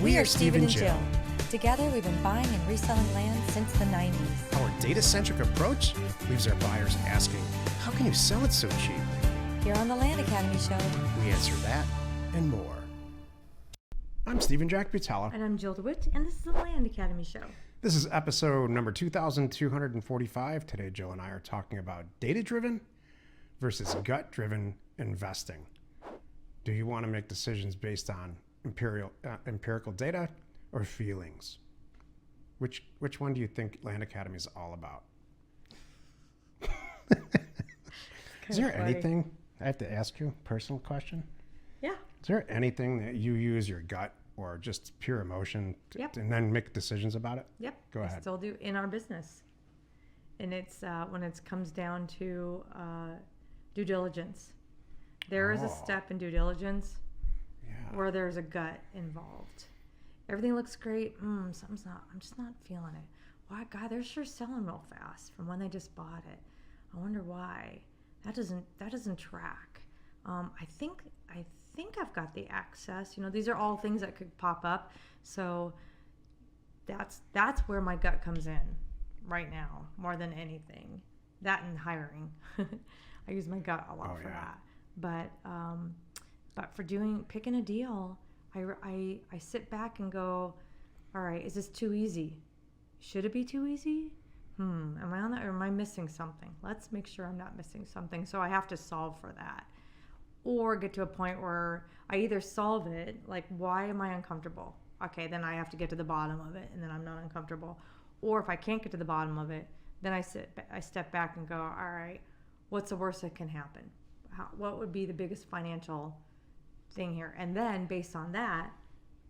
We are Steve and Jill. Together, we've been buying and reselling land since the 90s. Our data-centric approach leaves our buyers asking, how can you sell it so cheap? Here on the Land Academy Show, We answer that and more. I'm Stephen Jack Butella. and I'm Jill DeWitt, and this is the Land Academy Show. This is episode number 2245. Today, Jill and I are talking about data-driven versus gut-driven investing. Do you want to make decisions based on empirical data or feelings? Which one do you think Land Academy is all about? Is there anything, I have to ask you, personal question? Yeah. Is there anything that you use your gut or just pure emotion and then make decisions about it? Yep. Go ahead. I still do in our business. And it's when it comes down to due diligence. There is a step in due diligence where there's a gut involved. Everything looks great. I'm just not feeling it. Why, God, they're sure selling real fast from when they just bought it. I wonder why. That doesn't track. I think I've got the access. These are all things that could pop up. So that's where my gut comes in right now, more than anything. That and hiring. I use my gut a lot for that. But for picking a deal, I sit back and go, all right, is this too easy? Should it be too easy? Am I on that, or am I missing something? Let's make sure I'm not missing something. So I have to solve for that, or get to a point where I either solve it, like, why am I uncomfortable? Okay, then I have to get to the bottom of it, and then I'm not uncomfortable. Or if I can't get to the bottom of it, then I step back and go, all right, what's the worst that can happen? What would be the biggest financial thing here? And then based on that,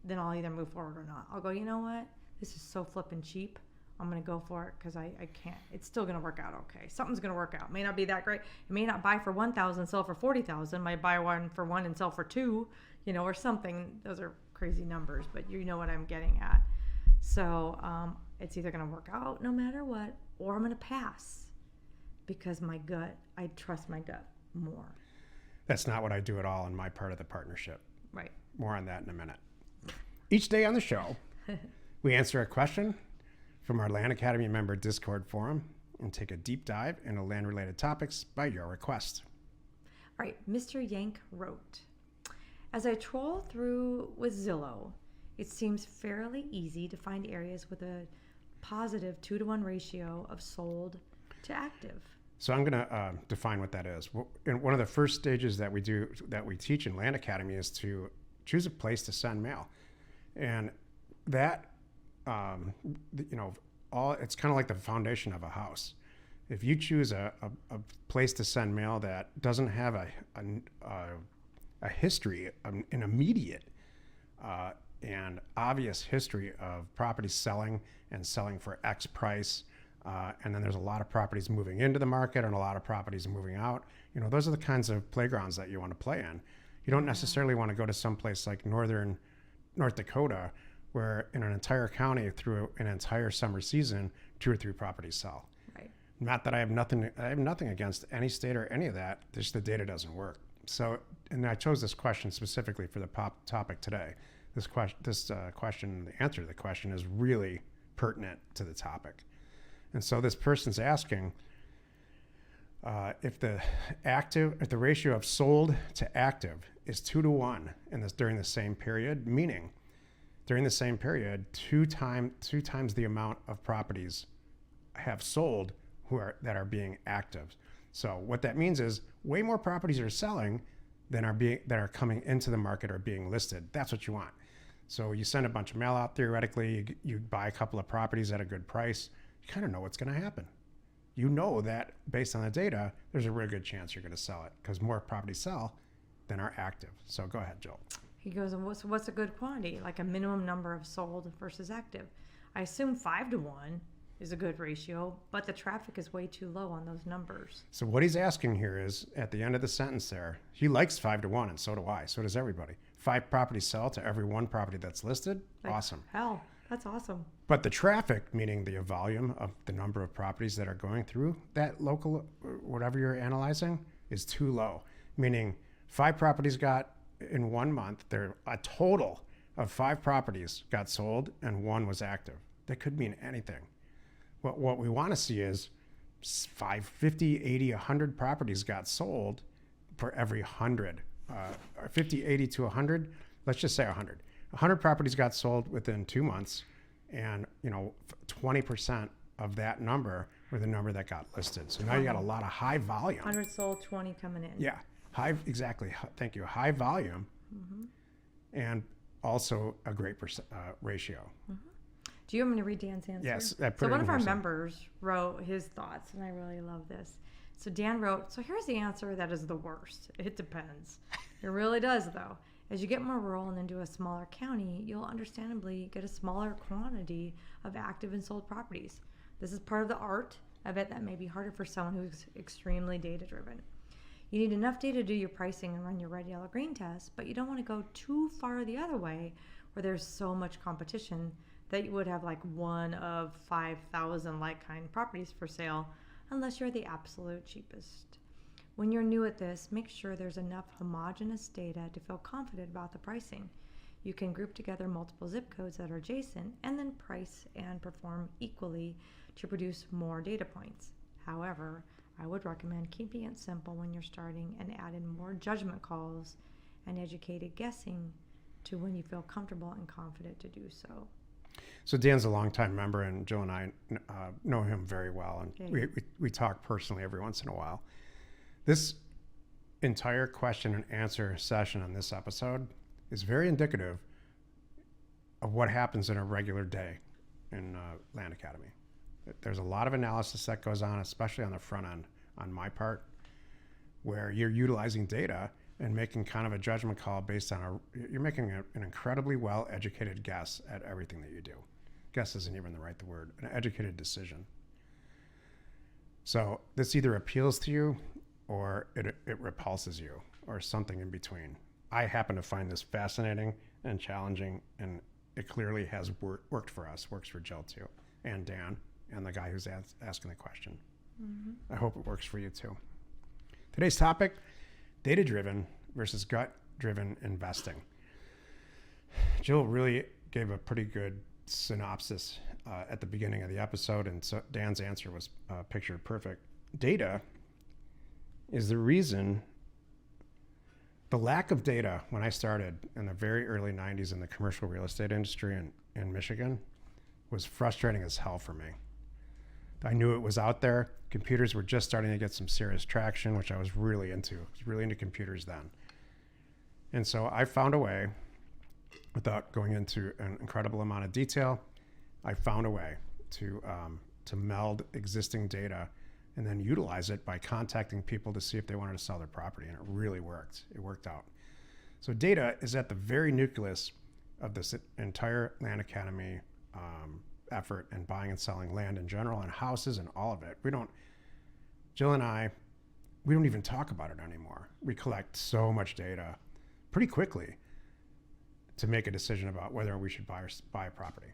then I'll either move forward or not. I'll go, you know what? This is so flippin' cheap. I'm going to go for it because I can't. It's still going to work out okay. Something's going to work out. It may not be that great. It may not buy for 1,000, sell for 40,000. Might buy one for 1 and sell for 2, or something. Those are crazy numbers, but you know what I'm getting at. So it's either going to work out no matter what, or I'm going to pass because I trust my gut more. That's not what I do at all in my part of the partnership. Right. More on that in a minute. Each day on the show, we answer a question from our Land Academy member Discord forum and take a deep dive into land-related topics by your request. All right, Mr. Yank wrote, as I troll through with Zillow, it seems fairly easy to find areas with a positive 2-to-1 ratio of sold to active. So I'm going to define what that is. And one of the first stages that we teach in Land Academy is to choose a place to send mail. And that, it's kind of like the foundation of a house. If you choose a place to send mail that doesn't have a history, an immediate and obvious history of properties selling and selling for X price, and then there's a lot of properties moving into the market and a lot of properties moving out, those are the kinds of playgrounds that you want to play in. You don't necessarily want to go to some place like North Dakota, where in an entire county through an entire summer season, 2 or 3 properties sell. Right. Not that I have nothing against any state or any of that. Just the data doesn't work. So, and I chose this question specifically for the topic today. This question, the answer to the question is really pertinent to the topic. And so this person's asking if the ratio of sold to active is 2-to-1 during the same period, meaning during the same period, two times the amount of properties have sold that are being active. So what that means is way more properties are selling that are coming into the market or being listed. That's what you want. So you send a bunch of mail out. Theoretically, you buy a couple of properties at a good price. You kind of know what's going to happen. You know that based on the data, there's a really good chance you're going to sell it because more properties sell than are active. So go ahead, Jill. He goes, and what's a good quantity? Like a minimum number of sold versus active. I assume 5-to-1 is a good ratio, but the traffic is way too low on those numbers. So what he's asking here is, at the end of the sentence there, he likes 5-to-1, and so do I. So does everybody. 5 properties sell to every 1 property that's listed. Awesome. Hell, that's awesome. But the traffic, meaning the volume of the number of properties that are going through that local, whatever you're analyzing, is too low. Meaning 5 properties got in 1 month, they're a total of 5 properties got sold and 1 was active. That could mean anything. What we want to see is 5, 50, 80, 100 properties got sold for every 100. 50, 80 to 100, let's just say 100. 100 properties got sold within 2 months, and 20% of that number were the number that got listed. So now you got a lot of high volume. 100 sold, 20 coming in. Yeah, exactly. Thank you. High volume, and also a great ratio. Do you want me to read Dan's answer? Yes. So one of our members wrote his thoughts, and I really love this. So Dan wrote, so here's the answer that is the worst. It depends. It really does, though. As you get more rural and into a smaller county, you'll understandably get a smaller quantity of active and sold properties. This is part of the art of it that may be harder for someone who's extremely data-driven. You need enough data to do your pricing and run your red, yellow, green test, but you don't want to go too far the other way where there's so much competition that you would have like 1 of 5,000 like-kind properties for sale unless you're the absolute cheapest. When you're new at this, make sure there's enough homogeneous data to feel confident about the pricing. You can group together multiple zip codes that are adjacent and then price and perform equally to produce more data points. However, I would recommend keeping it simple when you're starting and add in more judgment calls and educated guessing to when you feel comfortable and confident to do so. So Dan's a longtime member, and Jill and I know him very well, and we talk personally every once in a while. This entire question and answer session on this episode is very indicative of what happens in a regular day in Land Academy. There's a lot of analysis that goes on, especially on the front end on my part, where you're utilizing data and making kind of a judgment call based on you're making an incredibly well-educated guess at everything that you do. Guess isn't even the right word, an educated decision. So this either appeals to you or it repulses you, or something in between. I happen to find this fascinating and challenging, and it clearly has worked for us, works for Jill too, and Dan, and the guy who's asking the question. I hope it works for you too. Today's topic, data-driven versus gut-driven investing. Jill really gave a pretty good synopsis at the beginning of the episode, and so Dan's answer was pictured perfect. Data is the reason. The lack of data when I started in the very early 90s in the commercial real estate industry in Michigan was frustrating as hell for me. I knew it was out there. Computers were just starting to get some serious traction, which I was really into. I was really into computers then. And so I found a way, without going into an incredible amount of detail, I found a way to meld existing data and then utilize it by contacting people to see if they wanted to sell their property. And it really worked. It worked out. So data is at the very nucleus of this entire Land Academy effort, and buying and selling land in general, and houses and all of it. Jill and I, we don't even talk about it anymore. We collect so much data pretty quickly to make a decision about whether we should buy a property,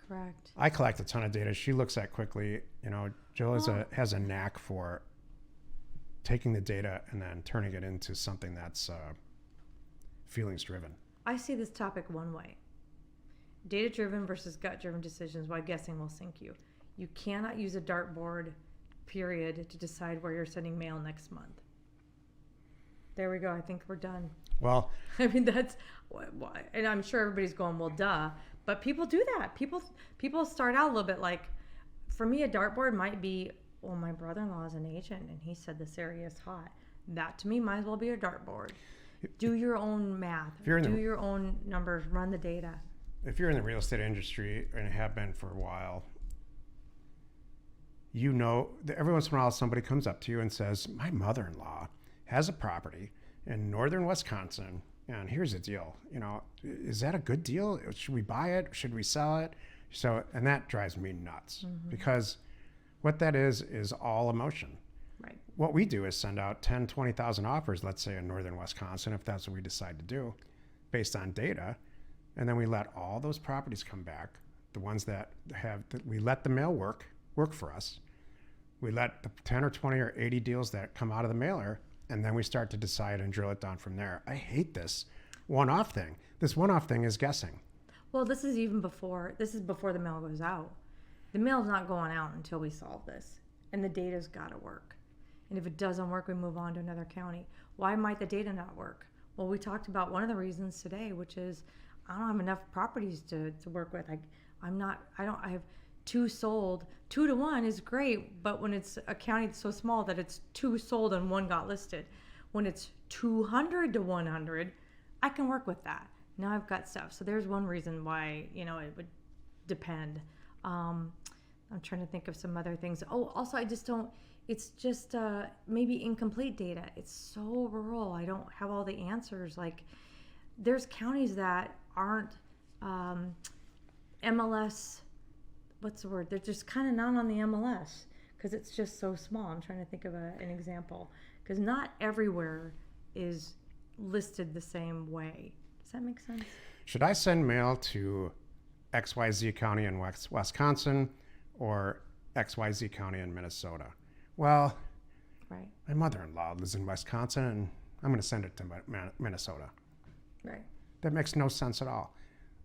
Correct. I collect a ton of data. She looks at quickly. Jill has a knack for taking the data and then turning it into something that's feelings driven. I see this topic one way. Data-driven versus gut-driven decisions, why guessing will sink you. You cannot use a dartboard, period, to decide where you're sending mail next month. There we go. I think we're done. Well, I mean, that's why, and I'm sure everybody's going, well, duh. But people do that. People start out a little bit like, for me, a dartboard might be, well, my brother-in-law is an agent, and he said this area is hot. That, to me, might as well be a dartboard. Do your own math. Do your own numbers. Run the data. If you're in the real estate industry and have been for a while, that every once in a while somebody comes up to you and says, my mother-in-law has a property in northern Wisconsin, and here's the deal. Is that a good deal? Should we buy it? Should we sell it? And that drives me nuts, because what that is all emotion. Right. What we do is send out 10, 20,000 offers, let's say in northern Wisconsin, if that's what we decide to do, based on data. And then we let all those properties come back, the ones we let the mail work for us. We let the 10 or 20 or 80 deals that come out of the mailer, and then we start to decide and drill it down from there. I hate this one-off thing. This one-off thing is guessing. Well, this is before the mail goes out. The mail's not going out until we solve this. And the data's got to work. And if it doesn't work, we move on to another county. Why might the data not work? Well, we talked about one of the reasons today, which is I don't have enough properties to work with. I have 2 sold. 2 to 1 is great, but when it's a county that's so small that it's 2 sold and 1 got listed, when it's 200 to 100, I can work with that. Now I've got stuff. So there's one reason why, it would depend. I'm trying to think of some other things. Oh, also it's just maybe incomplete data. It's so rural. I don't have all the answers. Like there's counties that aren't MLS, what's the word? They're just kind of not on the MLS because it's just so small. I'm trying to think of an example because not everywhere is listed the same way. Does that make sense? Should I send mail to XYZ County in Wisconsin or XYZ County in Minnesota? Well, right. My mother-in-law lives in Wisconsin, and I'm going to send it to Minnesota. Right. That makes no sense at all.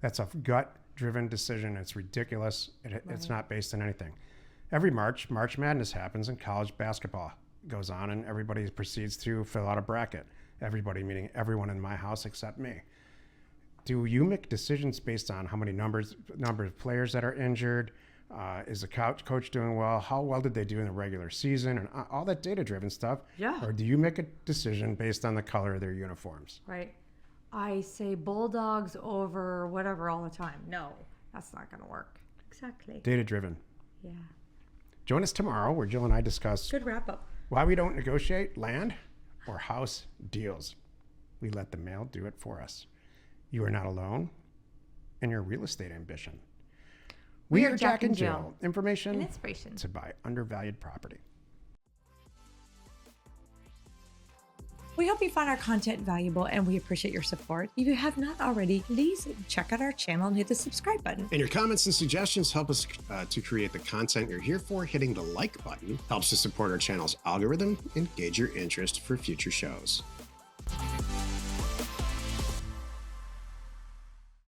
That's a gut-driven decision. It's ridiculous. It's not based on anything. Every March Madness happens, and college basketball goes on, and everybody proceeds to fill out a bracket. Everybody, meaning everyone in my house except me. Do you make decisions based on how many number of players that are injured? Is the coach doing well? How well did they do in the regular season? And all that data-driven stuff. Yeah. Or do you make a decision based on the color of their uniforms? Right. I say Bulldogs over whatever all the time. No, that's not going to work. Exactly. Data-driven. Yeah. Join us tomorrow where Jill and I discuss Good wrap up. why we don't negotiate land or house deals. We let the mail do it for us. You are not alone in your real estate ambition. We are Jack and Jill. Information and inspiration to buy undervalued property. We hope you found our content valuable and we appreciate your support. If you have not already, please check out our channel and hit the subscribe button. And your comments and suggestions help us to create the content you're here for. Hitting the like button helps to support our channel's algorithm and gauge your interest for future shows.